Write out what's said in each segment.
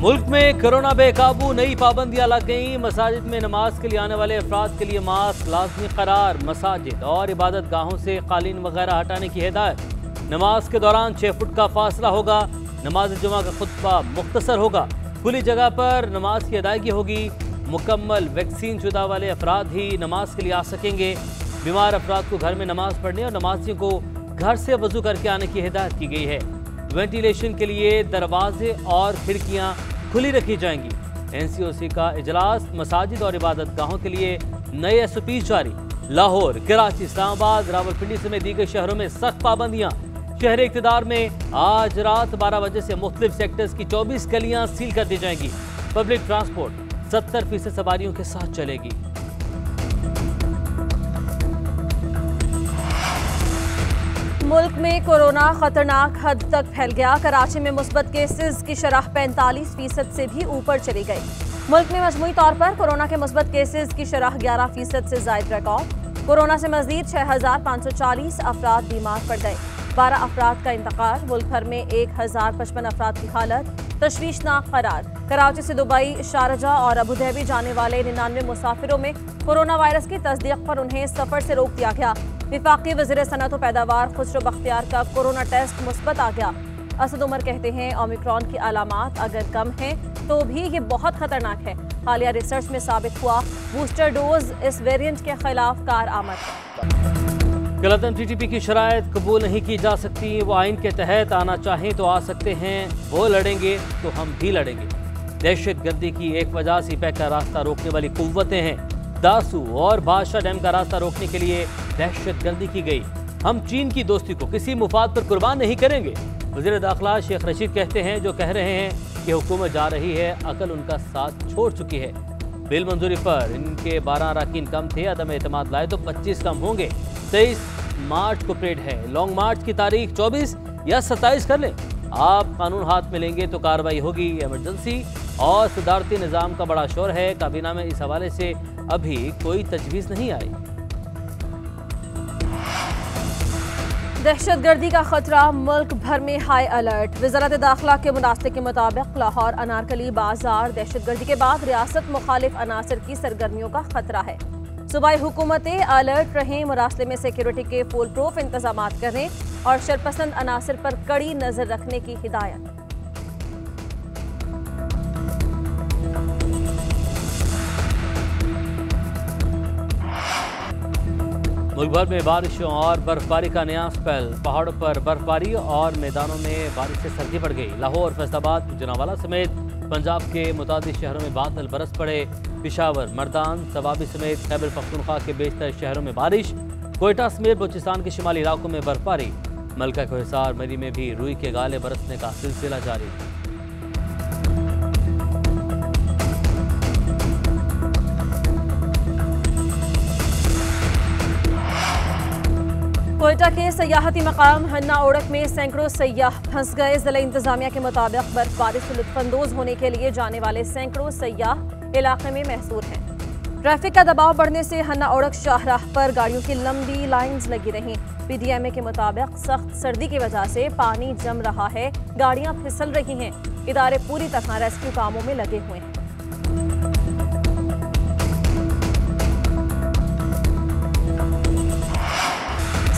मुल्क में कोरोना बेकाबू, नई पाबंदियां लग गई। मसाजिद में नमाज के लिए आने वाले अफराद के लिए मास्क लाजमी करार। मसाजिद और इबादत गाहों से कालीन वगैरह हटाने की हिदायत। नमाज के दौरान 6 फुट का फासला होगा। नमाज जुमा का खुतबा मुख्तसर होगा। खुली जगह पर नमाज की अदायगी होगी। मुकम्मल वैक्सीन शुदा वाले अफराद ही नमाज के लिए आ सकेंगे। बीमार अफराद को घर में नमाज पढ़ने और नमाजियों को घर से वजू करके आने की हिदायत की गई है। वेंटिलेशन के लिए दरवाजे और खिड़कियां खुली रखी जाएंगी। NCOC का इजलास। मसाजिद और इबादत गाहों के लिए नए SOP जारी। लाहौर, कराची, इस्लामाबाद, रावलपिंडी समेत दीगर शहरों में सख्त पाबंदियां। शहर इक़्तिदार में आज रात 12 बजे से मुख्तलिफ सेक्टर्स की 24 गलियां सील कर दी जाएंगी। पब्लिक ट्रांसपोर्ट 70% सवारियों के साथ चलेगी। मुल्क में कोरोना खतरनाक हद तक फैल गया। कराची में मुस्बत केसेस की शरह 45% से भी ऊपर चली गई। मुल्क में मजमूई तौर पर कोरोना के मुस्बत केसेस की शरह 11% से जायद रिकॉर्ड। कोरोना से मजीद 6540 अफराद बीमार पड़ गए। 12 अफराद का इंतकाल। मुल्क भर में 1055 अफराद की हालत तशवीशनाक करार। कराची से दुबई, शारजा और अबूधाबी जाने वाले 99 मुसाफिरों में कोरोना वायरस की तस्दीक पर उन्हें सफर से रोक दिया गया। विफाकी वज़ीर सनअत व पैदावार खुसरो बख्तियार का कोरोना टेस्ट मुस्बत आ गया। असद उमर कहते हैं ओमिक्रॉन की अलामात अगर कम हैं तो भी ये बहुत खतरनाक है। हालिया रिसर्च में साबित हुआ बूस्टर डोज इस वेरिएंट के खिलाफ कारआमद है। गलतन TTP की शराइत कबूल नहीं की जा सकती। वो आइन के तहत आना चाहें तो आ सकते हैं। वो लड़ेंगे तो हम भी लड़ेंगे। दहशत गर्दी की एक वजह सीपैक का रास्ता रोकने वाली कुव्वतें हैं। दासू और बादशाह डैम का रास्ता रोकने के लिए दहशत गर्दी की गई। हम चीन की दोस्ती को किसी मुफाद पर कुर्बान नहीं करेंगे। वज़ीर दाखिला शेख रशीद कहते हैं जो कह रहे हैं कि हुकूमत जा रही है, अकल उनका साथ छोड़ चुकी है। बिल मंजूरी पर इनके 12 अरकान कम थे। अदम एतमाद लाए तो 25 कम होंगे। 23 मार्च को परेड है। लॉन्ग मार्च की तारीख 24 या 27 कर लें। आप कानून हाथ में लेंगे तो कार्रवाई होगी। इमरजेंसी और सदारती निज़ाम का बड़ा शोर है। काबीना में इस हवाले से अभी कोई तजवीज़ नहीं आई। दहशतगर्दी का खतरा। मुल्क भर में हाई अलर्ट। वज़ारत दाखिला के मुनासिब के मुताबिक लाहौर, अनारकली बाजार दहशतगर्दी के बाद रियासत मुखालिफ अनासर की सरगर्मियों का खतरा है। सूबाई हुकूमतें अलर्ट रहें। मुरासले में सिक्योरिटी के फुल प्रूफ इंतजाम करें और शरपसंद अनासर पर कड़ी नजर रखने की हिदायत। मुल्क भर में बारिशों और बर्फबारी का नया स्पेल। पहाड़ों पर बर्फबारी और मैदानों में बारिश से सर्दी बढ़ गई। लाहौर, फैसलाबाद, जनावाला समेत पंजाब के मुतादिद शहरों में बादल बरस पड़े। पिशावर, मर्दान, सवाबी समेत खैबर पख्तूनख्वा के बेशतर शहरों में बारिश। कोयटा समेत बलूचिस्तान के शुमाली इलाकों में बर्फबारी। मलका को हिसार, मरी में भी रुई के गाले बरसने का सिलसिला जारी। कोयटा के सयाहती मकाम हन्ना ओड़क में सैकड़ों सयाह फंस गए। जिला इंतजामिया के मुताबिक बर्फबारी से लुत्फानंदोज होने के लिए जाने वाले सैकड़ों सयाह इलाके में महसूर हैं। ट्रैफिक का दबाव बढ़ने से हन्ना ओड़क शाहराह पर गाड़ियों की लंबी लाइन्स लगी रहीं। PDMA के मुताबिक सख्त सर्दी की वजह से पानी जम रहा है, गाड़ियां फिसल रही हैं। इदारे पूरी तरह रेस्क्यू कामों में लगे हुए हैं।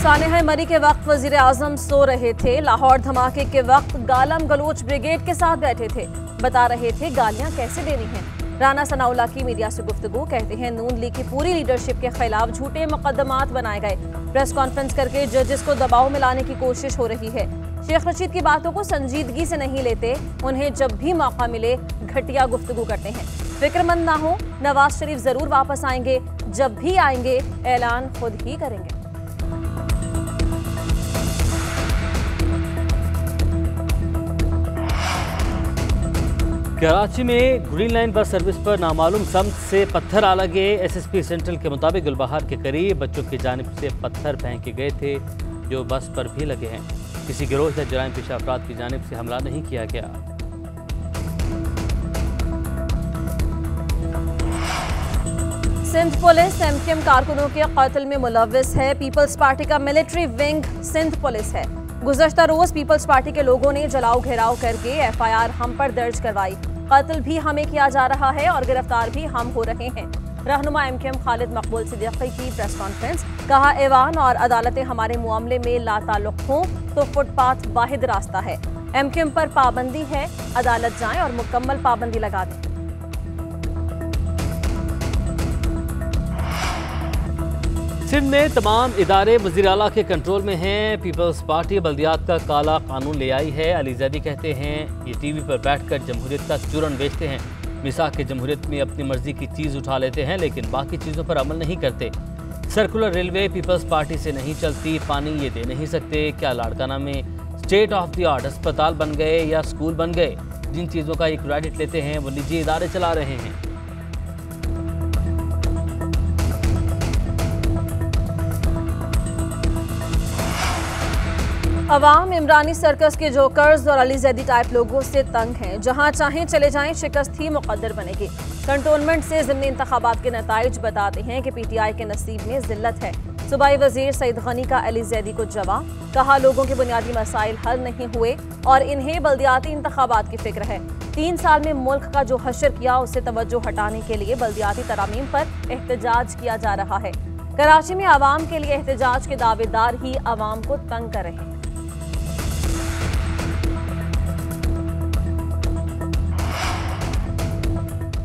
सानेहा मरी के वक्त वजीर आजम सो रहे थे। लाहौर धमाके के वक्त गालम गलोच ब्रिगेड के साथ बैठे थे। बता रहे थे गालियां कैसे देनी हैं। राना सनाउल्लाह की मीडिया से गुफ्तगू। कहते हैं नून लीग की पूरी लीडरशिप के खिलाफ झूठे मुकदमात बनाए गए। प्रेस कॉन्फ्रेंस करके जजेस को दबाव में लाने की कोशिश हो रही है। शेख रशीद की बातों को संजीदगी से नहीं लेते। उन्हें जब भी मौका मिले घटिया गुफ्तगू करते हैं। फिक्रमंद ना हो, नवाज शरीफ जरूर वापस आएंगे। जब भी आएंगे ऐलान खुद ही करेंगे। कराची में ग्रीन लाइन बस सर्विस पर नामालूम समत से पत्थर आ लगे। SSP सेंट्रल के मुताबिक गुलबहार के करीब बच्चों की जानिब से पत्थर फेंके गए थे जो बस पर भी लगे हैं। किसी गिरोह या जराइम पेशा अफराद की जानिब से हमला नहीं किया गया। सिंध पुलिस MKM कारकुनों के कत्ल में मुलव्विस है। पीपल्स पार्टी का मिलिट्री विंग सिंध पुलिस है। गुज़श्ता रोज पीपल्स पार्टी के लोगों ने जलाओ घेराव करके FIR हम पर दर्ज करवाई। कत्ल भी हमें किया जा रहा है और गिरफ्तार भी हम हो रहे हैं। रहनुमा MKM खालिद मकबूल सिद्दीकी की प्रेस कॉन्फ्रेंस। कहा, ऐवान और अदालतें हमारे मामले में लाताल्लुक हों तो फुटपाथ वाहिद रास्ता है। MKM पर पाबंदी है, अदालत जाएं और मुकम्मल पाबंदी लगा दें। सिंध में तमाम इदारे वज़ीर आला के कंट्रोल में हैं। पीपल्स पार्टी बल्दियात का काला कानून ले आई है। अली जैदी कहते हैं ये TV पर बैठकर जमहूरियत का चूरन बेचते हैं। मिसाक के जमहूरियत में अपनी मर्जी की चीज़ उठा लेते हैं लेकिन बाकी चीज़ों पर अमल नहीं करते। सर्कुलर रेलवे पीपल्स पार्टी से नहीं चलती, पानी ये दे नहीं सकते। क्या लाड़काना में स्टेट ऑफ द आर्ट अस्पताल बन गए या स्कूल बन गए? जिन चीज़ों का ये क्रेडिट लेते हैं वो निजी इदारे चला रहे हैं। अवाम इमरानी सर्कस के जोकर्स और अली जैदी टाइप लोगों से तंग हैं। जहां चाहें चले जाएं, शिकस्त ही मुकद्दर बनेगी। कंटोनमेंट से ज़िमनी इंतखाबात के नताइज बताते हैं कि PTI के नसीब में जिल्लत है। सूबाई वजीर सईद गनी का अली जैदी को जवाब। कहा, लोगों के बुनियादी मसाइल हल नहीं हुए और इन्हें बल्दियाती इंतखाबात की फिक्र है। 3 साल में मुल्क का जो हशर किया उससे तवज्जो हटाने के लिए बल्दियाती तरामीम पर एहतजाज किया जा रहा है। कराची में आवाम के लिए एहतजाज के दावेदार ही आवाम को तंग कर रहे हैं।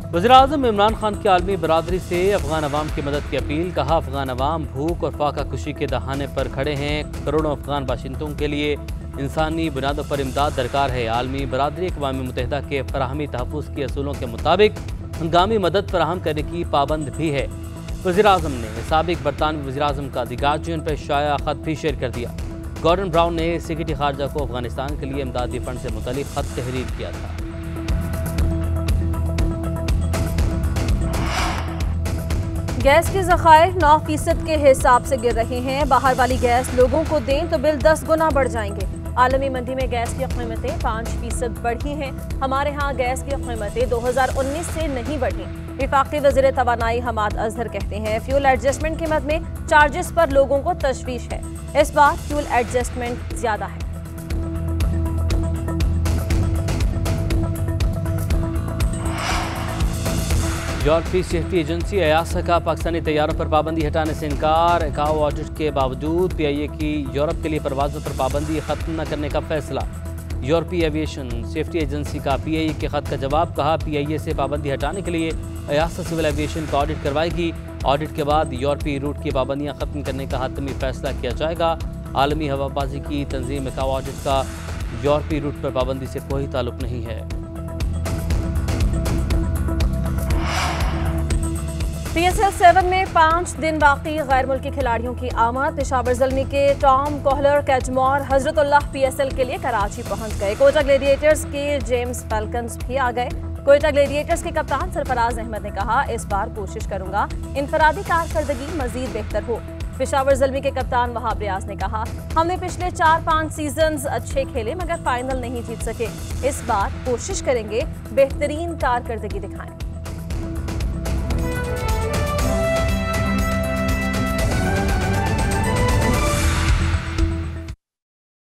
वज़ीर-ए-आज़म इमरान खान की आलमी बरादरी से अफगान अवाम की मदद की अपील। कहा, अफगान अवाम भूख और फाका खुशी के दहाने पर खड़े हैं। करोड़ों अफगान बाशिंदों के लिए इंसानी बुनियादों पर इमदाद दरकार है। आलमी बरादरी अक़वाम मुत्तहिदा के फराहमी तहफ़्फ़ुज़ के असूलों के मुताबिक हंगामी मदद फराहम करने की पाबंद भी है। वज़ीर-ए-आज़म ने साबिक़ बरतानवी वज़ीर-ए-आज़म का द गार्जियन पर शाया ख़त भी शेयर कर दिया। गॉर्डन ब्राउन ने सेक्रेटरी खारजा को अफगानिस्तान के लिए इमदादी फंड से मुतल्लिक़ ख़त तहरीर किया था। गैस के ज़खायर 9% के हिसाब से गिर रहे हैं। बाहर वाली गैस लोगों को दें तो बिल 10 गुना बढ़ जाएंगे। आलमी मंडी में गैस की कीमतें 5% बढ़ी हैं। हमारे यहाँ गैस की कीमतें 2019 से नहीं बढ़ी। वफाकी वज़ीर तवानाई हमाद अजहर कहते हैं, फ्यूल एडजस्टमेंट कीमत में चार्जेस पर लोगों को तशवीश है। इस बार फ्यूल एडजस्टमेंट ज़्यादा है। यूरोपीय सेफ्टी एजेंसी EASA का पाकिस्तानी तैयारों पर पाबंदी हटाने से इनकार। ICAO ऑडिट के बावजूद PIA की यूरोप के लिए परवाज़ों पर पाबंदी ख़त्म न करने का फैसला। यूरोपीय एविएशन सेफ्टी एजेंसी का PIA के ख़त का जवाब। कहा, PIA से पाबंदी हटाने के लिए EASA सिविल एविएशन का ऑडिट करवाएगी। ऑडिट के बाद यूरोपीय रूट की पाबंदियाँ ख़त्म करने का हतमी फैसला किया जाएगा। आलमी हवाबाजी की तंजीम ICAO ऑडिट का यूरोपीय रूट पर पाबंदी से कोई ताल्लुक नहीं है। PSL 7 में 5 दिन बाकी गैर मुल्की खिलाड़ियों की आमद। पेशावर ज़ल्मी के टॉम कोहलर कैचमोर हजरतुल्लाह PSL के लिए कराची पहुंच गए। कोयटा ग्लेडिएटर्स के जेम्स फैल्कन्स भी आ गए। कोयटा ग्लेडिएटर्स के कप्तान सरफराज अहमद ने कहा, इस बार कोशिश करूंगा इनफरादी कारकर्दगी मजीद बेहतर हो। पेशावर ज़ल्मी के कप्तान वहाब रियाज ने कहा, हमने पिछले 4-5 सीजन्स अच्छे खेले मगर फाइनल नहीं जीत सके। इस बार कोशिश करेंगे बेहतरीन कारकर्दगी दिखाएं।